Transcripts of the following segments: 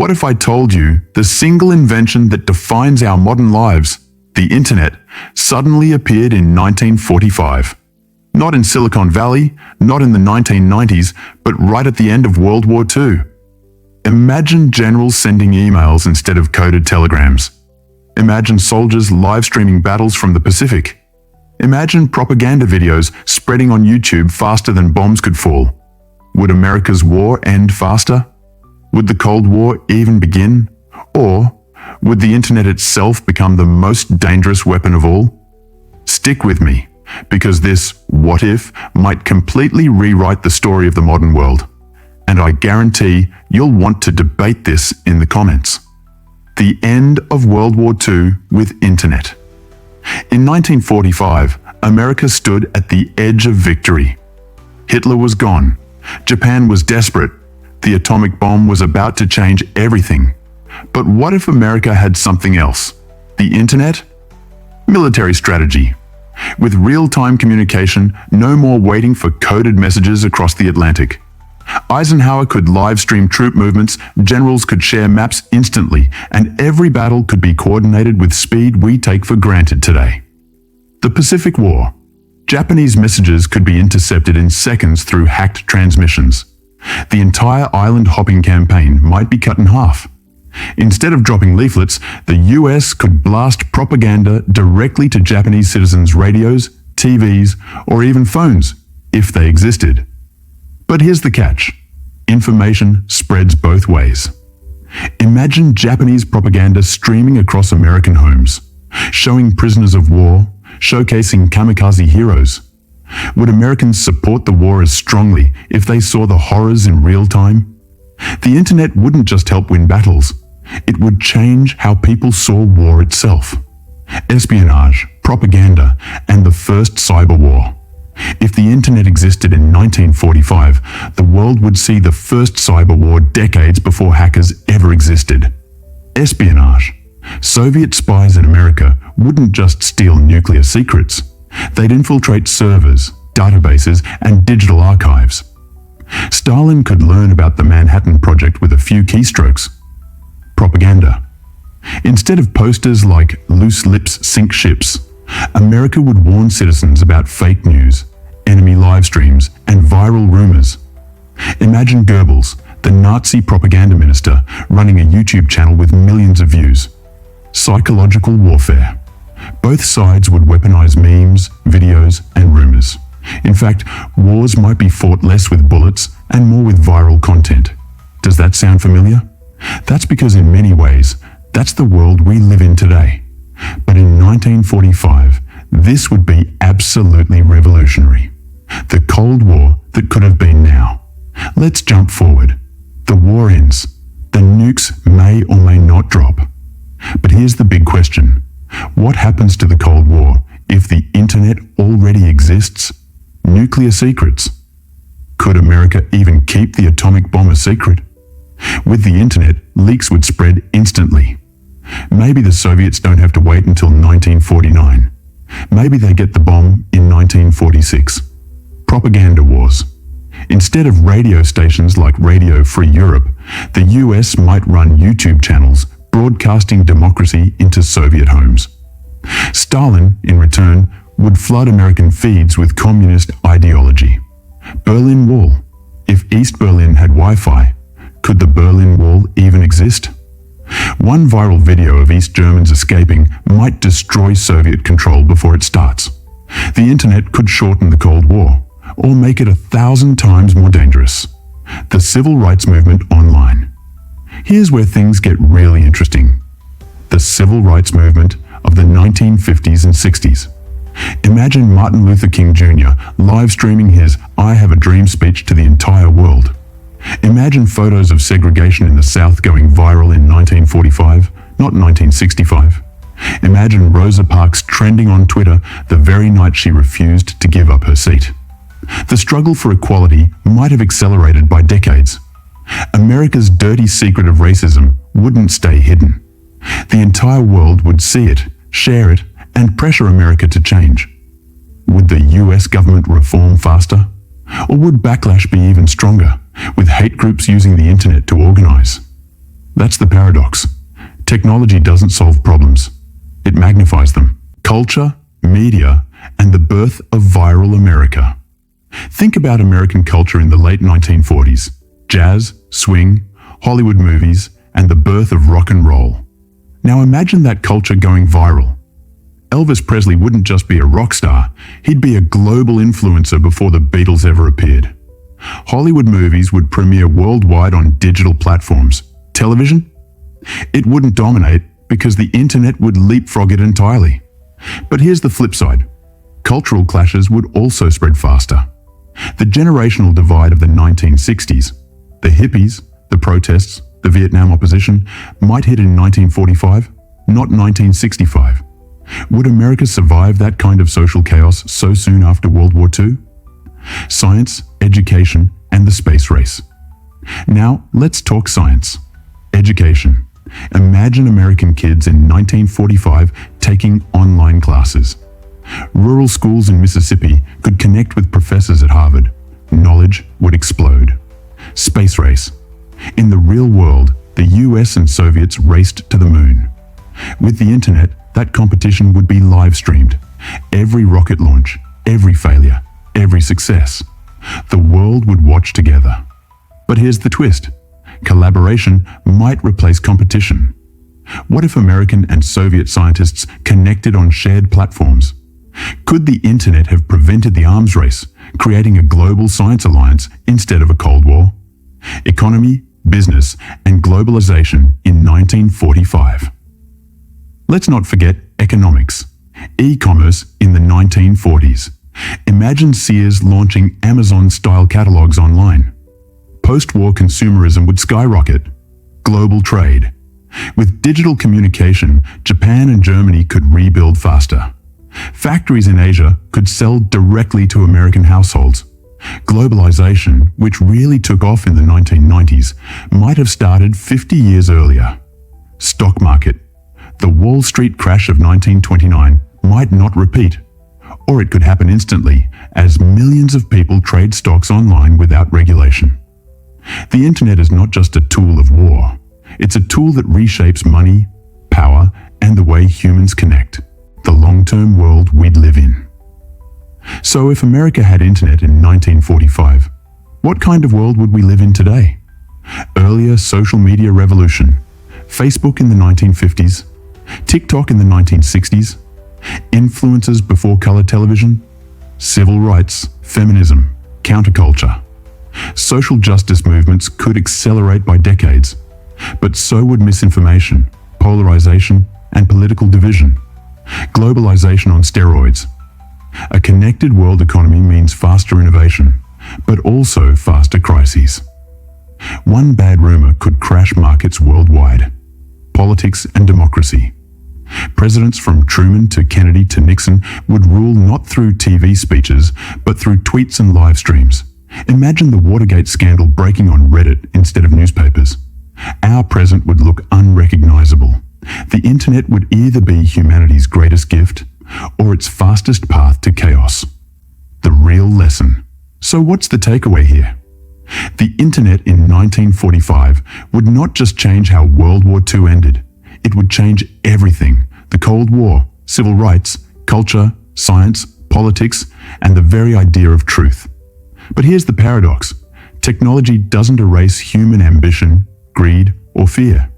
What if I told you the single invention that defines our modern lives, the internet, suddenly appeared in 1945? Not in Silicon Valley, not in the 1990s, but right at the end of World War II. Imagine generals sending emails instead of coded telegrams. Imagine soldiers live streaming battles from the Pacific. Imagine propaganda videos spreading on YouTube faster than bombs could fall. Would America's war end faster? Would the Cold War even begin? Or would the internet itself become the most dangerous weapon of all? Stick with me, because this what if might completely rewrite the story of the modern world. And I guarantee you'll want to debate this in the comments. The end of World War II with internet. In 1945, America stood at the edge of victory. Hitler was gone. Japan was desperate. The atomic bomb was about to change everything. But what if America had something else? The internet? Military strategy. With real-time communication, no more waiting for coded messages across the Atlantic. Eisenhower could live-stream troop movements, generals could share maps instantly, and every battle could be coordinated with speed we take for granted today. The Pacific War. Japanese messages could be intercepted in seconds through hacked transmissions. The entire island-hopping campaign might be cut in half. Instead of dropping leaflets, the US could blast propaganda directly to Japanese citizens' radios, TVs, or even phones, if they existed. But here's the catch. Information spreads both ways. Imagine Japanese propaganda streaming across American homes, showing prisoners of war, showcasing kamikaze heroes. Would Americans support the war as strongly if they saw the horrors in real time? The internet wouldn't just help win battles. It would change how people saw war itself. Espionage, propaganda, and the first cyber war. If the internet existed in 1945, the world would see the first cyber war decades before hackers ever existed. Espionage. Soviet spies in America wouldn't just steal nuclear secrets. They'd infiltrate servers, databases, and digital archives. Stalin could learn about the Manhattan Project with a few keystrokes. Propaganda. Instead of posters like "Loose lips sink ships," America would warn citizens about fake news, enemy live streams, and viral rumors. Imagine Goebbels, the Nazi propaganda minister, running a YouTube channel with millions of views. Psychological warfare. Both sides would weaponize memes, videos, and rumors. In fact, wars might be fought less with bullets and more with viral content. Does that sound familiar? That's because in many ways, that's the world we live in today. But in 1945, this would be absolutely revolutionary. The Cold War that could have been now. Let's jump forward. The war ends. The nukes may or may not drop. But here's the big question. What happens to the Cold War if the internet already exists? Nuclear secrets. Could America even keep the atomic bomb a secret? With the internet, leaks would spread instantly. Maybe the Soviets don't have to wait until 1949. Maybe they get the bomb in 1946. Propaganda wars. Instead of radio stations like Radio Free Europe, the US might run YouTube channels broadcasting democracy into Soviet homes. Stalin, in return, would flood American feeds with communist ideology. Berlin Wall. If East Berlin had Wi-Fi, could the Berlin Wall even exist? One viral video of East Germans escaping might destroy Soviet control before it starts. The internet could shorten the Cold War, or make it 1,000 times more dangerous. The civil rights movement online. Here's where things get really interesting. The civil rights movement of the 1950s and 60s. Imagine Martin Luther King Jr. live streaming his "I Have a Dream" speech to the entire world. Imagine photos of segregation in the South going viral in 1945, not 1965. Imagine Rosa Parks trending on Twitter the very night she refused to give up her seat. The struggle for equality might have accelerated by decades. America's dirty secret of racism wouldn't stay hidden. The entire world would see it, share it, and pressure America to change. Would the US government reform faster? Or would backlash be even stronger, with hate groups using the internet to organize? That's the paradox. Technology doesn't solve problems. It magnifies them. Culture, media, and the birth of viral America. Think about American culture in the late 1940s. Jazz, swing, Hollywood movies, and the birth of rock and roll. Now imagine that culture going viral. Elvis Presley wouldn't just be a rock star, he'd be a global influencer before the Beatles ever appeared. Hollywood movies would premiere worldwide on digital platforms. Television? It wouldn't dominate because the internet would leapfrog it entirely. But here's the flip side. Cultural clashes would also spread faster. The generational divide of the 1960s, the hippies, the protests, the Vietnam opposition, might hit in 1945, not 1965. Would America survive that kind of social chaos so soon after World War II? Science, education, and the space race. Now, let's talk science. Education. Imagine American kids in 1945 taking online classes. Rural schools in Mississippi could connect with professors at Harvard. Knowledge would explode. Space race. In the real world, the US and Soviets raced to the moon. With the internet, that competition would be live-streamed. Every rocket launch, every failure, every success. The world would watch together. But here's the twist. Collaboration might replace competition. What if American and Soviet scientists connected on shared platforms? Could the internet have prevented the arms race, creating a global science alliance instead of a Cold War? Economy, business, and globalization in 1945. Let's not forget economics. E-commerce in the 1940s. Imagine Sears launching Amazon-style catalogs online. Post-war consumerism would skyrocket. Global trade. With digital communication, Japan and Germany could rebuild faster. Factories in Asia could sell directly to American households. Globalization, which really took off in the 1990s, might have started 50 years earlier. Stock market. The Wall Street crash of 1929 might not repeat, or it could happen instantly as millions of people trade stocks online without regulation. The internet is not just a tool of war. It's a tool that reshapes money, power, and the way humans connect. The long-term world we'd live in. So if America had internet in 1945, what kind of world would we live in today? Earlier social media revolution, Facebook in the 1950s, TikTok in the 1960s, influencers before color television, civil rights, feminism, counterculture. Social justice movements could accelerate by decades, but so would misinformation, polarization, and political division. Globalization on steroids. A connected world economy means faster innovation, but also faster crises. One bad rumor could crash markets worldwide. Politics and democracy. Presidents from Truman to Kennedy to Nixon would rule not through TV speeches, but through tweets and live streams. Imagine the Watergate scandal breaking on Reddit instead of newspapers. Our present would look unrecognizable. The internet would either be humanity's greatest gift or its fastest path to chaos. The real lesson. So what's the takeaway here? The internet in 1945 would not just change how World War II ended. It would change everything. The Cold War, civil rights, culture, science, politics, and the very idea of truth. But here's the paradox. Technology doesn't erase human ambition, greed, or fear.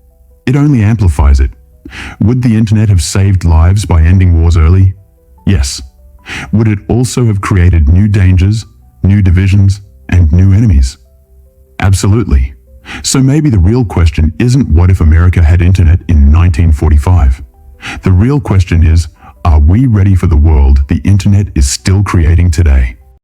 It only amplifies it. Would the internet have saved lives by ending wars early? Yes. Would it also have created new dangers, new divisions, and new enemies? Absolutely. So maybe the real question isn't what if America had internet in 1945? The real question is, are we ready for the world the internet is still creating today?